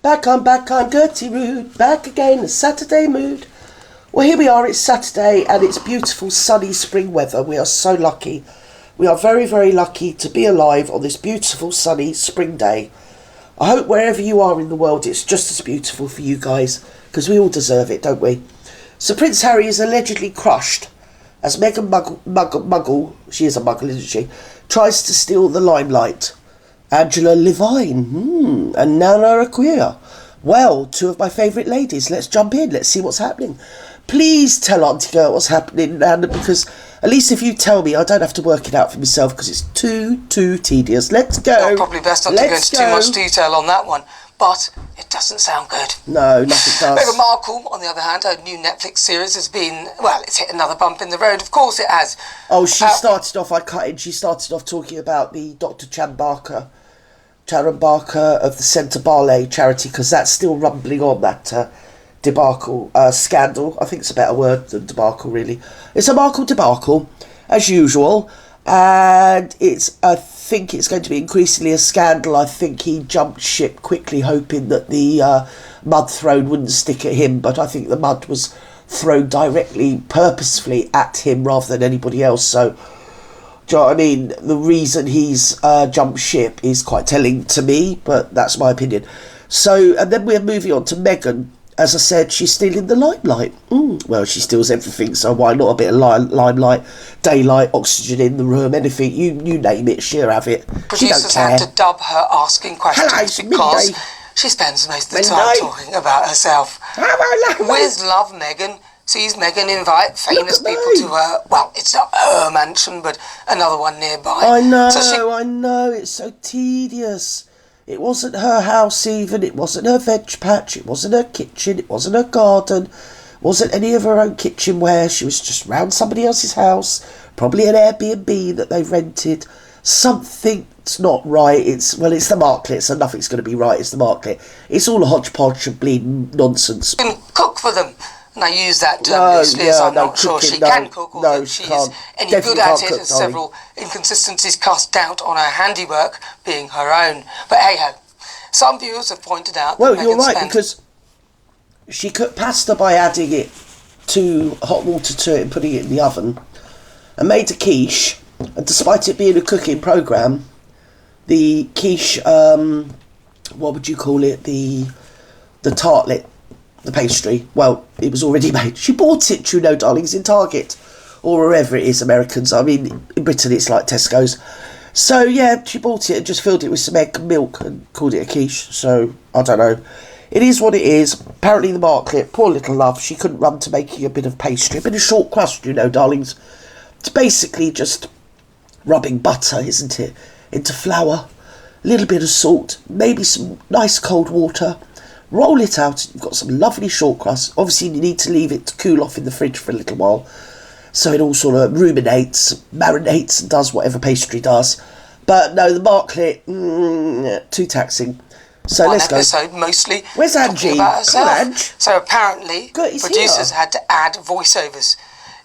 Back on Gerty Rude, back again, a Saturday mood. Well, here we are, it's Saturday and it's beautiful sunny spring weather. We are so lucky. We are very, very lucky to be alive on this beautiful sunny spring day. I hope wherever you are in the world it's just as beautiful for you guys, because we all deserve it, don't we? So Prince Harry is allegedly crushed as Meghan Muggle, she is a muggle, isn't she, tries to steal the limelight. Angela Levine and Nana Acquia. Well, two of my favourite ladies. Let's jump in. Let's see what's happening. Please tell Auntie Girl what's happening, Nana, because at least if you tell me, I don't have to work it out for myself because it's too tedious. Let's go. Well, probably best not to go into too much detail on that one, but it doesn't sound good. No, nothing does. Meghan Markle, on the other hand, her new Netflix series has been, well, it's hit another bump in the road. Of course it has. Oh, she started off talking about the Dr. Sharon Barker of the Centre Ballet charity, because that's still rumbling on, that debacle, scandal. I think it's a better word than debacle, really. It's a Markle debacle, as usual, and I think it's going to be increasingly a scandal. I think he jumped ship quickly, hoping that the mud thrown wouldn't stick at him, but I think the mud was thrown directly, purposefully at him rather than anybody else, so... Do you know what I mean? The reason he's jumped ship is quite telling to me, but that's my opinion. So, and then we're moving on to Meghan. As I said, she's stealing the limelight. Well, she steals everything, so why not a bit of limelight, daylight, oxygen in the room, anything, you name it, she'll have it. Producers had to dub her asking questions because she spends most of the time talking about herself. With love, Meghan sees Meghan invite famous people to her, well, it's not her mansion, but another one nearby. I know, it's so tedious. It wasn't her house even, it wasn't her veg patch, it wasn't her kitchen, it wasn't her garden, it wasn't any of her own kitchenware. She was just round somebody else's house, probably an Airbnb that they rented. Something's not right. It's the Marklet, so nothing's going to be right, it's the Marklet. It's all a hodgepodge of bleeding nonsense. You can cook for them. And I use that term loosely, as I'm not sure she can cook or that she's any good at it, as several inconsistencies cast doubt on her handiwork being her own. But hey-ho, some viewers have pointed out that you're right, because she cooked pasta by adding it to hot water to it and putting it in the oven, and made a quiche, and despite it being a cooking programme, the quiche, what would you call it, the tartlet, the pastry, well, it was already made. She bought it, you know, darlings, in Target or wherever it is, Americans. I mean, in Britain it's like Tesco's. So yeah, she bought it and just filled it with some egg and milk and called it a quiche. So I don't know, it is what it is. Apparently the Marklet, poor little love, she couldn't run to making a bit of pastry, a bit of short crust, you know, darlings. It's basically just rubbing butter, isn't it, into flour, a little bit of salt, maybe some nice cold water. Roll it out, you've got some lovely short crust. Obviously you need to leave it to cool off in the fridge for a little while, so it all sort of ruminates, marinates and does whatever pastry does. But no, the Marklet, too taxing. So let's go. Episode mostly where's Angie? About herself. Come on, Ange. So apparently producers had to add voiceovers.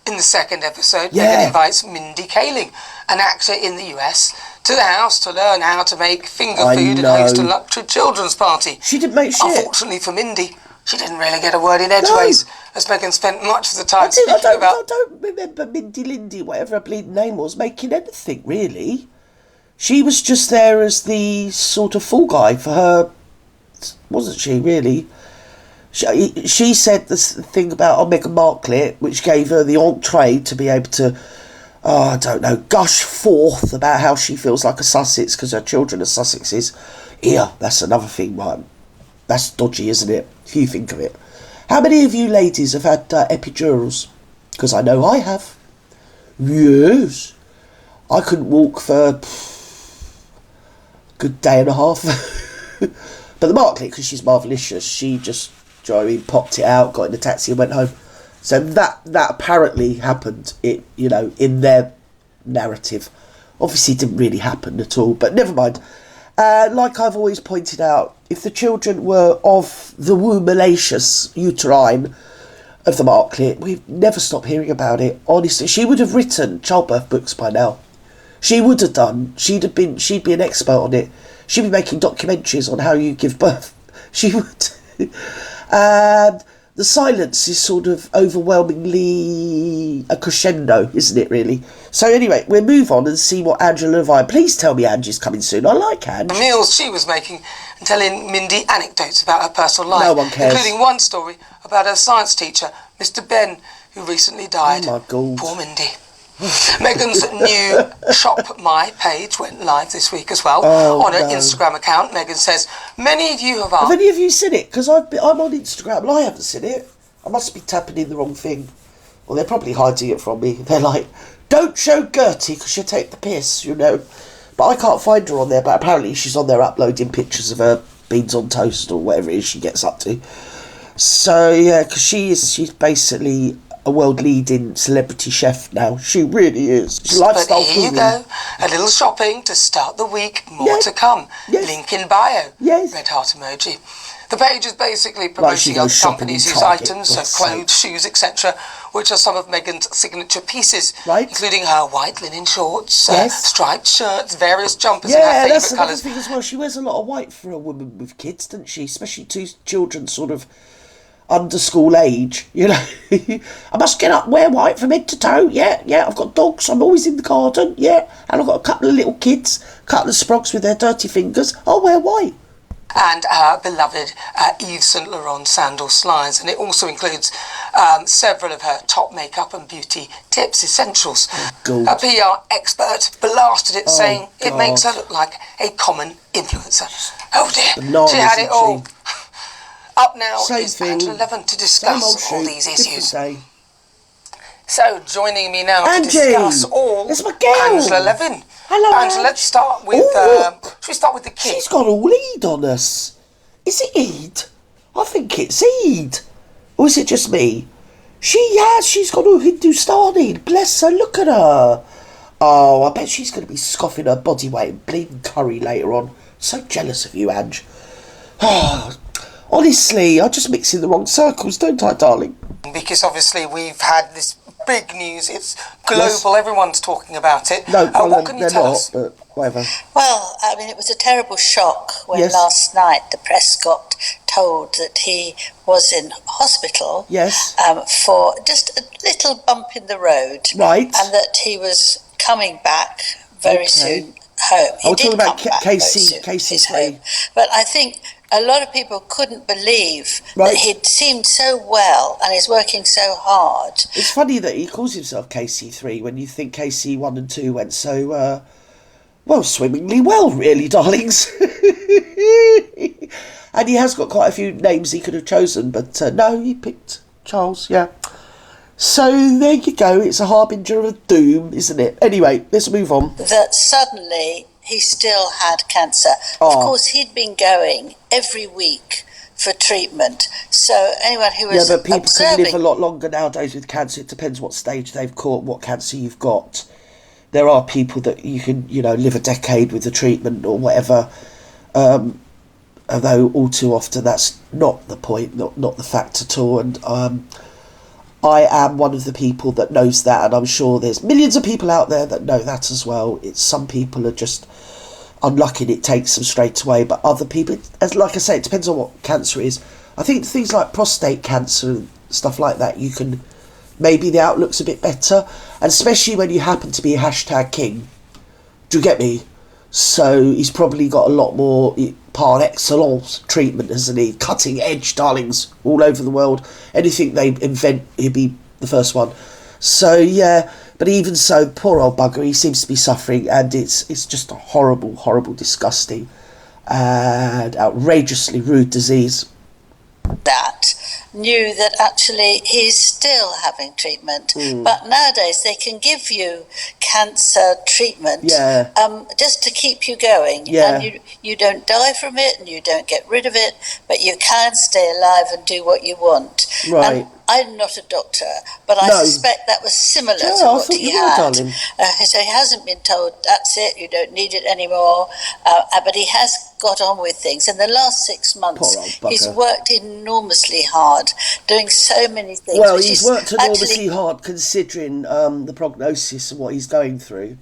In the second episode, Meghan invites Mindy Kaling, an actor in the US, to the house to learn how to make finger food and host a luxury children's party. She didn't make shit. Unfortunately for Mindy, she didn't really get a word in edgeways, as Meghan spent much of the time speaking about... I don't remember Mindy Lindy, whatever her bleeding name was, making anything, really. She was just there as the sort of fall guy for her, wasn't she, really? She said this thing about Meghan Markle, which gave her the entree to be able to, I don't know, gush forth about how she feels like a Sussex because her children are Sussexes. Yeah, that's another thing, right? That's dodgy, isn't it? If you think of it. How many of you ladies have had epidurals? Because I know I have. Yes. I couldn't walk for a good day and a half. But the Markle, because she's marvellous, she just... Do you know what I mean? Popped it out, got in the taxi and went home. So that apparently happened, in their narrative. Obviously it didn't really happen at all, but never mind. Like I've always pointed out, if the children were of the wombalacious uterine of the Markle, we've never stopped hearing about it. Honestly, she would have written childbirth books by now. She would have done. She'd be an expert on it. She'd be making documentaries on how you give birth She would. And the silence is sort of overwhelmingly a crescendo, isn't it, really? So anyway, we'll move on and see what Angela Levine... Please tell me Angie's coming soon. I like Ange. The meals she was making and telling Mindy anecdotes about her personal life. No one cares. Including one story about her science teacher, Mr. Ben, who recently died. Oh, my God. Poor Mindy. Meghan's new Shop My page went live this week as well. On her Instagram account, Meghan says, many of you have asked... Have any of you seen it? Because I'm on Instagram and I haven't seen it. I must be tapping in the wrong thing. Well, they're probably hiding it from me. They're like, don't show Gerty because she'll take the piss, you know. But I can't find her on there. But apparently she's on there uploading pictures of her beans on toast or whatever it is she gets up to. So, yeah, because she's basically... a world-leading celebrity chef now. She really is. She's lifestyle. But here you go. A little shopping to start the week. More to come. Yes. Link in bio. Yes. Red heart emoji. The page is basically promoting other companies whose items, so clothes, shoes, etc., which are some of Meghan's signature pieces, including her white linen shorts, striped shirts, various jumpers in her favourite colours. Yeah, that's another thing as well. She wears a lot of white for a woman with kids, doesn't she? Especially two children sort of under school age, you know. I must get up, wear white from head to toe. Yeah, I've got dogs, I'm always in the garden, and I've got a couple of little kids, a couple of sprogs with their dirty fingers. I'll wear white. And her beloved Yves Saint Laurent sandal slides, and it also includes several of her top makeup and beauty tips, essentials. A PR expert blasted it, saying it makes her look like a common influencer. Oh dear, she had it all. Up now is Angela Levine to discuss all these issues. So, joining me now to discuss all Angela Levine. Hello, Angela, let's start with... should we start with the kid? She's got all Eid on us. Is it Eid? I think it's Eid. Or is it just me? She's got all Hindustani. Bless her, look at her. Oh, I bet she's going to be scoffing her body weight in bleeding curry later on. So jealous of you, Ange. Oh, honestly, I'm just mixing the wrong circles, don't I, darling? Because obviously we've had this big news. It's global. Everyone's talking about it. No, what can you tell us? But whatever. Well, I mean, it was a terrible shock when last night the press got told that he was in hospital for just a little bump in the road. Right. And that he was coming back very soon home. He did come back Casey. But I think a lot of people couldn't believe that he'd seemed so well and is working so hard. It's funny that he calls himself KC3 when you think KC1 and 2 went so, swimmingly well, really, darlings. And he has got quite a few names he could have chosen, but no, he picked Charles, So there you go, it's a harbinger of doom, isn't it? Anyway, let's move on. That suddenly he still had cancer. Of course, he'd been going every week for treatment. So anyone who was but people can live a lot longer nowadays with cancer. It depends what stage they've caught, what cancer you've got. There are people that you can, live a decade with the treatment or whatever. Although all too often that's not the point, not the fact at all. And I am one of the people that knows that, and I'm sure there's millions of people out there that know that as well. It's some people are just unlucky and it takes them straight away, but other people, as like I say, it depends on what cancer it is. I think things like prostate cancer and stuff like that, you can, maybe the outlook's a bit better, and especially when you happen to be #king. Do you get me? So he's probably got a lot more par excellence treatment, hasn't he? Cutting edge, darlings, all over the world. Anything they invent, he'll be the first one. So but even so, poor old bugger, he seems to be suffering, and it's just a horrible, horrible, disgusting and outrageously rude disease. That knew that actually he's still having treatment, but nowadays they can give you cancer treatment just to keep you going, and you don't die from it and you don't get rid of it, but you can stay alive and do what you want. And I'm not a doctor, but I suspect that was similar to what he had. So he hasn't been told, that's it, you don't need it anymore, but he has got on with things. In the last 6 months, he's worked enormously hard, doing so many things. Well, he's worked enormously hard considering the prognosis and what he's going through.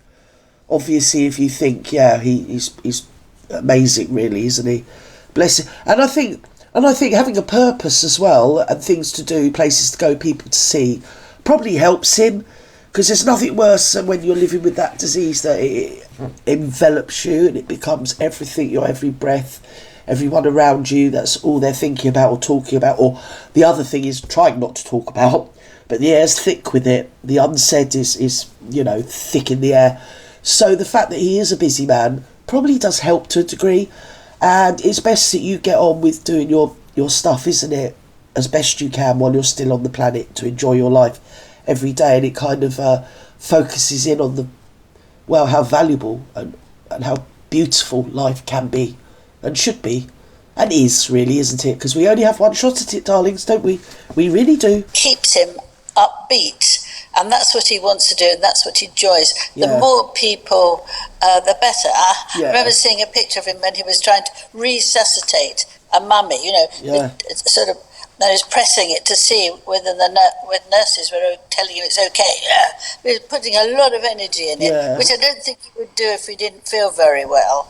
Obviously, if you think, he's amazing, really, isn't he? Bless him. And I think And I think having a purpose as well, and things to do, places to go, people to see, probably helps him. Because there's nothing worse than when you're living with that disease, that it envelops you and it becomes everything, your every breath, everyone around you, that's all they're thinking about or talking about. Or the other thing is trying not to talk about, but the air's thick with it. The unsaid is thick in the air. So the fact that he is a busy man probably does help to a degree. And it's best that you get on with doing your stuff, isn't it? As best you can while you're still on the planet, to enjoy your life every day. And it kind of focuses in on how valuable and how beautiful life can be and should be. And is, really, isn't it? Because we only have one shot at it, darlings, don't we? We really do. Keeps him upbeat. And that's what he wants to do, and that's what he enjoys. The more people, the better. I remember seeing a picture of him when he was trying to resuscitate a mummy, sort of, and he was pressing it to see whether whether nurses were telling him it's okay. He was putting a lot of energy in it, which I don't think he would do if he didn't feel very well.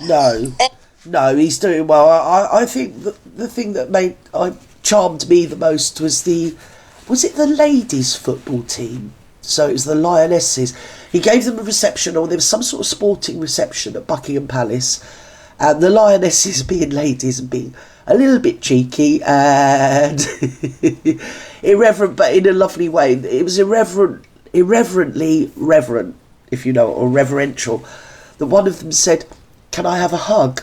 No, he's doing well. I think the thing that charmed me the most was the ladies' football team? So it was the Lionesses. He gave them a reception, or there was some sort of sporting reception at Buckingham Palace, and the Lionesses, being ladies and being a little bit cheeky and irreverent, but in a lovely way. It was irreverently reverent, if you know, or reverential. That one of them said, "Can I have a hug?"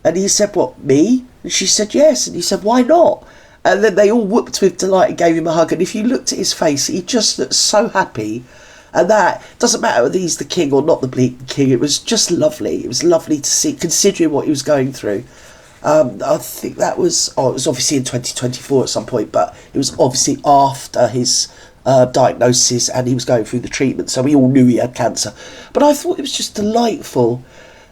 And he said, "What, me?" And she said, "Yes." And he said, "Why not?" And then they all whooped with delight and gave him a hug. And if you looked at his face, he just looked so happy. And that doesn't matter whether he's the king or not the bleak king. It was just lovely. It was lovely to see, considering what he was going through. I think that was... it was obviously in 2024 at some point, but it was obviously after his diagnosis and he was going through the treatment. So we all knew he had cancer. But I thought it was just delightful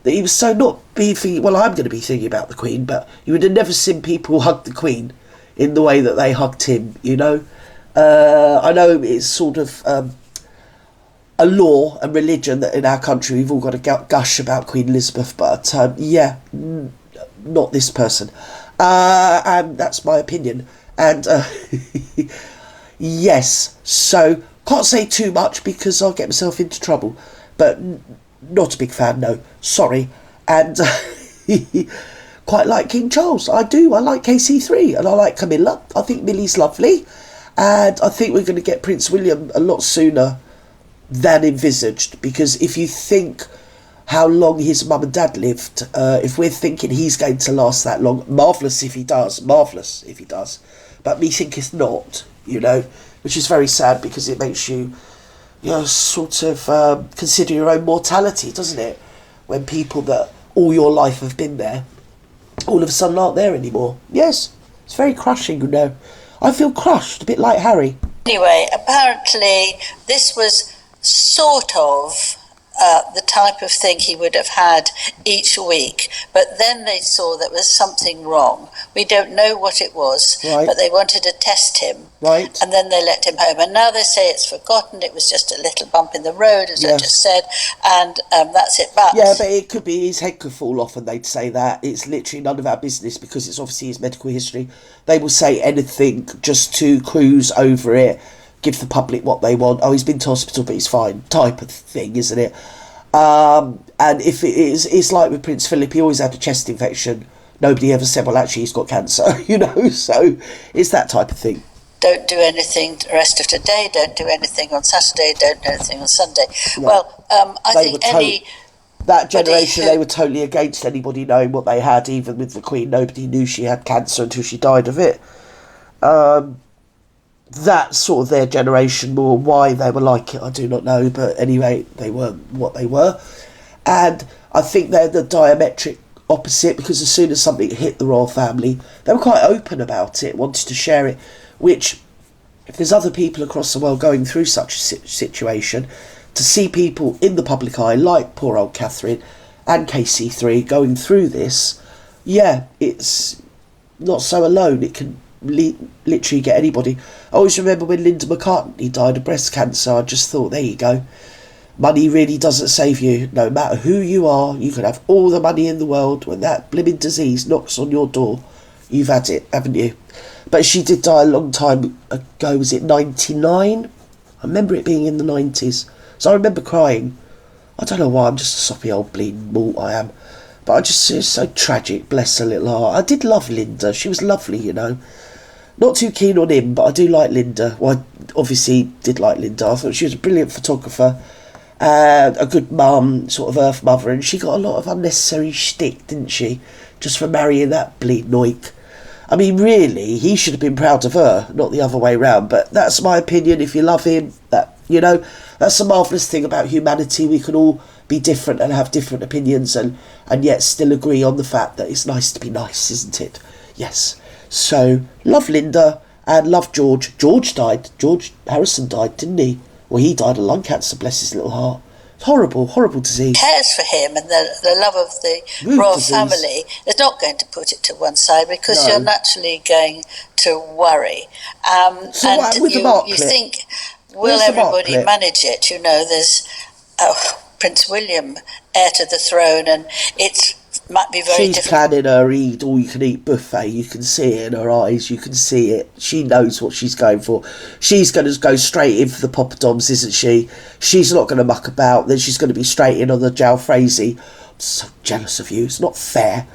that he was so not being thinking, well, I'm going to be thinking about the Queen, but you would have never seen people hug the Queen in the way that they hugged him, you know. I know it's sort of a law and religion that in our country we've all got to gush about Queen Elizabeth, but not this person. And that's my opinion. And yes, so can't say too much because I'll get myself into trouble, but not a big fan, no, sorry. And quite like King Charles. I do. I like KC3 and I like Camilla. I think Millie's lovely. And I think we're going to get Prince William a lot sooner than envisaged. Because if you think how long his mum and dad lived, if we're thinking he's going to last that long, marvellous if he does. Marvellous if he does. But me thinketh not, you know. Which is very sad because it makes you, sort of consider your own mortality, doesn't it? When people that all your life have been there all of a sudden aren't there anymore. Yes, it's very crushing, you know. I feel crushed, a bit like Harry. Anyway, apparently this was sort of the type of thing he would have had each week, but then they saw there was something wrong. We don't know what it was, but they wanted to test him, and then they let him home. And now they say it's forgotten, it was just a little bump in the road, as I just said, and that's it. But it could be his head could fall off, and they'd say that. It's literally none of our business because it's obviously his medical history. They will say anything just to cruise over it, give the public what they want. Oh, he's been to hospital, but he's fine, type of thing, isn't it? And if it is, it's like with Prince Philip, he always had a chest infection. Nobody ever said, well, actually, he's got cancer, you know, so it's that type of thing. Don't do anything the rest of today, don't do anything on Saturday, don't do anything on Sunday. No. Well, I think that generation, they were totally against anybody knowing what they had, even with the Queen. Nobody knew she had cancer until she died of it. That's sort of their generation more. Why they were like it, I do not know. But anyway, they were what they were. And I think they're the diametric opposite, because as soon as something hit the royal family, they were quite open about it, wanted to share it. Which, if there's other people across the world going through such a situation, to see people in the public eye, like poor old Catherine and KC3, going through this, it's not so alone. It can literally get anybody. I always remember when Linda McCartney died of breast cancer. I just thought, there you go, money really doesn't save you. No matter who you are, you can have all the money in the world, when that blimmin' disease knocks on your door, you've had it, haven't you? But she did die a long time ago. Was it 99? I remember it being in the 90s. So I remember crying. I don't know why, I'm just a soppy old bleeding malt, I am. But I just, it's so tragic, bless her little heart. I did love Linda, she was lovely, you know. Not too keen on him, but I do like Linda. Well, I obviously did like Linda. I thought she was a brilliant photographer. A good mum, sort of earth mother. And she got a lot of unnecessary shtick, didn't she? Just for marrying that bleeding oik. I mean, really, he should have been proud of her, not the other way round. But that's my opinion. If you love him, that, you know, that's the marvellous thing about humanity. We can all be different and have different opinions and yet still agree on the fact that it's nice to be nice, isn't it? Yes. So, love Linda and love George. George Harrison died, didn't he? Well, he died of lung cancer, bless his little heart. It's horrible disease. Cares for him and the love of the royal family is not going to put it to one side because you're naturally going to worry. So and what with the mark clip? You think, will everybody manage it? You know, there's Prince William, heir to the throne, and it might be very difficult. She's planning her all-you-can-eat buffet. You can see it in her eyes. You can see it. She knows what she's going for. She's going to go straight in for the poppadoms, isn't she? She's not going to muck about. Then she's going to be straight in on the jalfrezi. I'm so jealous of you. It's not fair.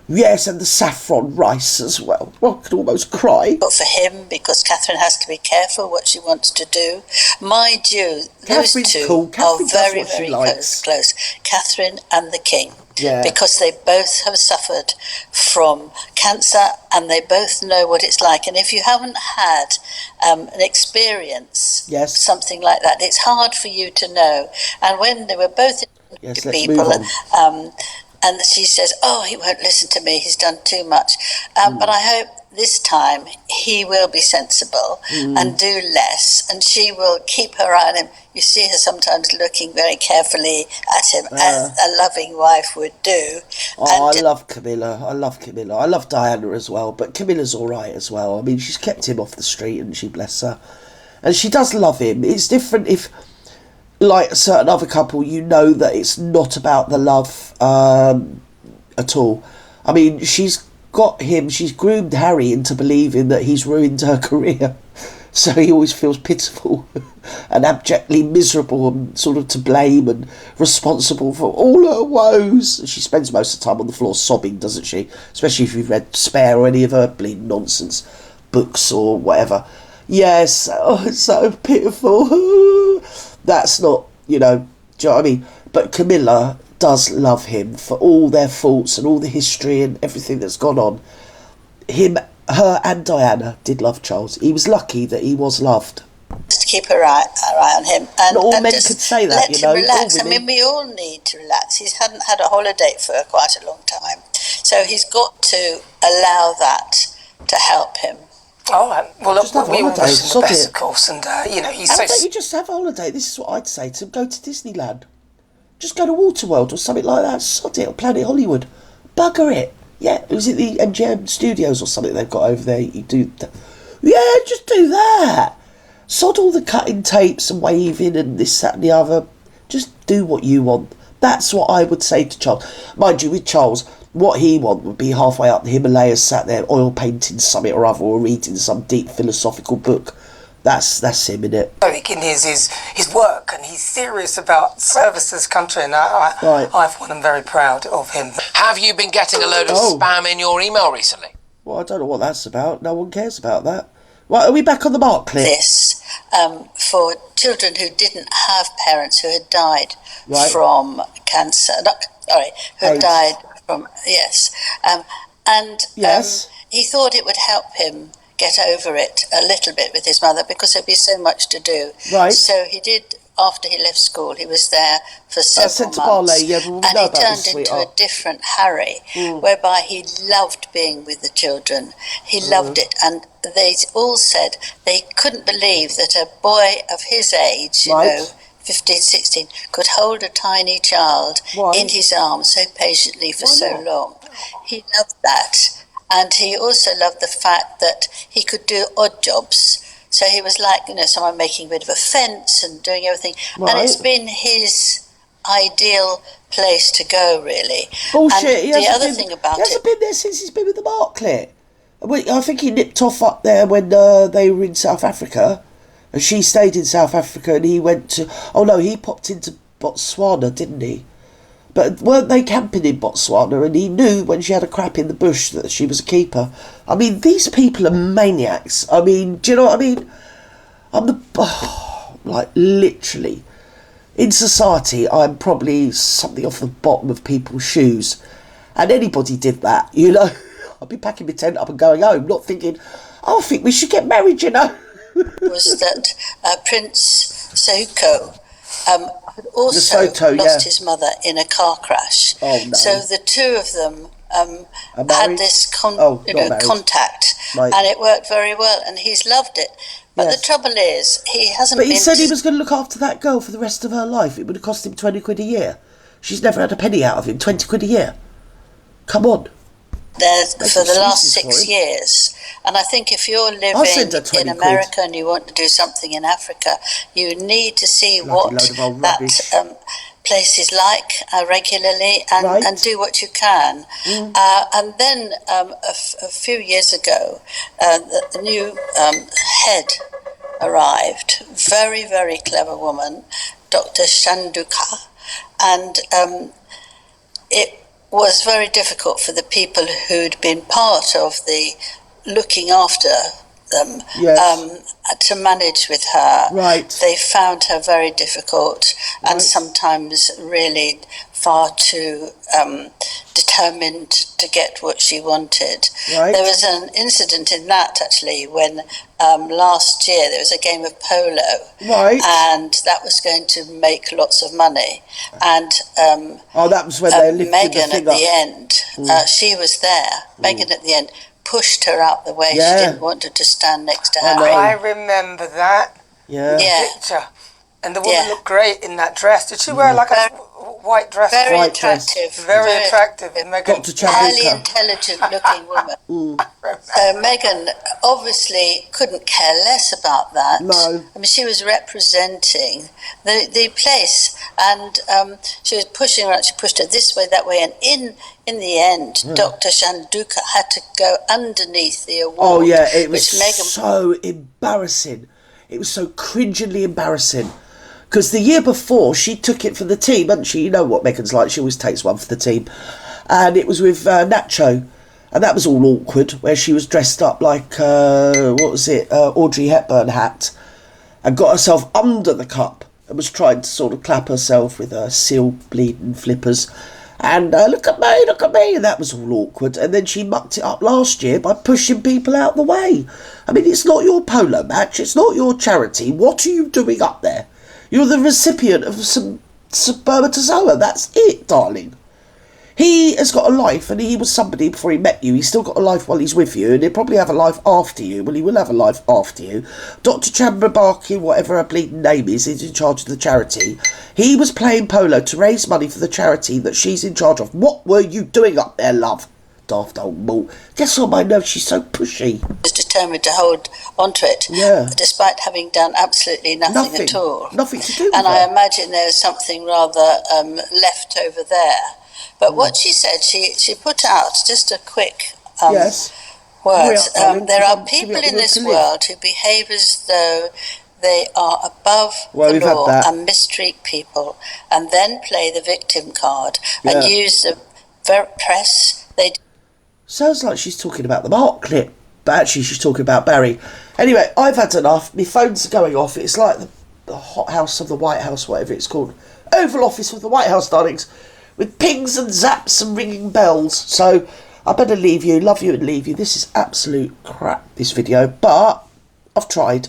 Yes, and the saffron rice as well. Well, I could almost cry. But for him, because Catherine has to be careful what she wants to do. Mind you, those two are very, very close. Catherine and the King. Yeah. Because they both have suffered from cancer and they both know what it's like. And if you haven't had an experience, something like that, it's hard for you to know. And when they were both people, and she says, oh, he won't listen to me, he's done too much. But I hope this time he will be sensible and do less, and she will keep her eye on him. You see her sometimes looking very carefully at him, as a loving wife would do. Oh, I love Camilla. I love Diana as well, but Camilla's all right as well. I mean, she's kept him off the street, and she, bless her. And she does love him. It's different if, like a certain other couple, you know that it's not about the love at all. I mean, she's got him, she's groomed Harry into believing that he's ruined her career. So he always feels pitiful and abjectly miserable and sort of to blame and responsible for all her woes. She spends most of the time on the floor sobbing, doesn't she? Especially if you've read Spare or any of her bleeding nonsense books or whatever. Yes, oh, it's so pitiful. That's not, you know, do you know what I mean? But Camilla does love him for all their faults and all the history and everything that's gone on. Her and Diana did love Charles. He was lucky that he was loved. Just to keep her eye on him. And, not all men could say that, you know. Let him relax. I mean, we all need to relax. He hadn't had a holiday for quite a long time. So he's got to allow that to help him. All right. Well, look, we all wish him the best, of course. And, you know, he's so... Don't you just have a holiday? This is what I'd say to him. Go to Disneyland. Just go to Waterworld or something like that. Sod it, or Planet Hollywood. Bugger it. Yeah, was it the MGM Studios or something they've got over there? You do that. Yeah, just do that. Sod all the cutting tapes and waving and this, that and the other. Just do what you want. That's what I would say to Charles. Mind you, with Charles, what he want would be halfway up the Himalayas, sat there oil painting something or other, or reading some deep philosophical book. That's him, innit? In his work, and he's serious about service to this country, and I for one, am very proud of him. Have you been getting a load of spam in your email recently? Well, I don't know what that's about. No one cares about that. Right, are we back on the mark, Cliff? This, for children who didn't have parents who had died from cancer. Who had died from, he thought it would help him get over it a little bit with his mother because there'd be so much to do. Right. So he did, after he left school, he was there for several months. And he turned into a different Harry, whereby he loved being with the children. He loved it. And they all said they couldn't believe that a boy of his age, you know, 15, 16, could hold a tiny child in his arms so patiently for so long. He loved that. And he also loved the fact that he could do odd jobs. So he was like, you know, someone making a bit of a fence and doing everything. And it's been his ideal place to go, really. Bullshit. And the other thing about it... He hasn't been there since he's been with the Barclay. I think he nipped off up there when they were in South Africa, and she stayed in South Africa, and he went to... Oh no, he popped into Botswana, didn't he? But weren't they camping in Botswana, and he knew when she had a crap in the bush that she was a keeper? I mean, these people are maniacs. I mean, do you know what I mean? Like, literally. In society, I'm probably something off the bottom of people's shoes. And anybody did that, you know? I'd be packing my tent up and going home, not thinking, oh, I think we should get married, you know? Was that Prince Soko had also lost his mother in a car crash. Oh, no. So the two of them had this contact, right. And it worked very well, and he's loved it. But the trouble is, he hasn't But he said he was going to look after that girl for the rest of her life. It would have cost him 20 quid a year. She's never had a penny out of him. 20 quid a year. Come on. There for the last 6 years, and I think if you're living in America and you want to do something in Africa, you need to see what that place is like regularly, and do what you can. And then a few years ago, the new head arrived, very, very clever woman, Dr. Shanduka, and it was very difficult for the people who'd been part of the looking after them to manage with her. Right. They found her very difficult and sometimes really far too determined to get what she wanted. Right. There was an incident in that actually when last year there was a game of polo, and that was going to make lots of money, and that was when they lifted Meghan the at the end, she was there. Meghan at the end pushed her out the way. She didn't want her to stand next to her. I remember that picture. And the woman looked great in that dress. Did she wear like a white dress? Very White attractive. dress. Very attractive. Meghan, highly intelligent looking woman. Meghan obviously couldn't care less about that. No. I mean, she was representing the place, and she was pushing her out. She pushed her this way, that way, and in the end, Dr. Shanduka had to go underneath the award. Oh yeah, it was so embarrassing. It was so cringingly embarrassing. Because the year before, she took it for the team, hadn't she? You know what Meghan's like, she always takes one for the team. And it was with Nacho. And that was all awkward, where she was dressed up like, Audrey Hepburn hat. And got herself under the cup. And was trying to sort of clap herself with her seal bleeding flippers. And look at me, and that was all awkward. And then she mucked it up last year by pushing people out the way. I mean, it's not your polo match, it's not your charity. What are you doing up there? You're the recipient of some spermatozoa, that's it, darling. He has got a life, and he was somebody before he met you. He's still got a life while he's with you, and he'll probably have a life after you. Well, he will have a life after you. Dr. Chandrabarki, whatever her bleeding name is in charge of the charity. He was playing polo to raise money for the charity that she's in charge of. What were you doing up there, love? Daft old bull. Guess on my nerves, she's so pushy. Was determined to hold onto it, despite having done absolutely nothing at all. Nothing to do with And her. I imagine there was something rather left over there. But what she said, she put out just a quick word. There are people in this world who behave as though they are above the law and mistreat people, and then play the victim card and use the press. Sounds like she's talking about the Mark clip, but actually she's talking about Barry. Anyway, I've had enough. My phone's going off. It's like the hot house of the White House, whatever it's called. Oval Office of the White House, darlings. With pings and zaps and ringing bells. So I better leave you, love you and leave you. This is absolute crap, this video, but I've tried.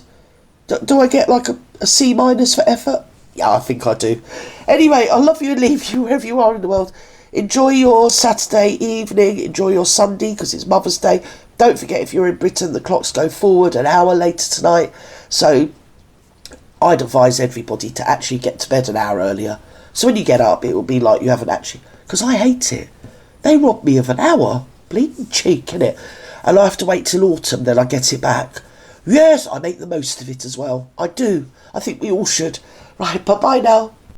Do I get like a C- for effort? Yeah, I think I do. Anyway, I love you and leave you wherever you are in the world. Enjoy your Saturday evening, enjoy your Sunday because it's Mother's Day. Don't forget, if you're in Britain, the clocks go forward an hour later tonight. So I'd advise everybody to actually get to bed an hour earlier. So when you get up, it will be like you haven't actually... Because I hate it. They robbed me of an hour. Bleeding cheek, innit? And I have to wait till autumn, then I get it back. Yes, I make the most of it as well. I do. I think we all should. Right, bye-bye now.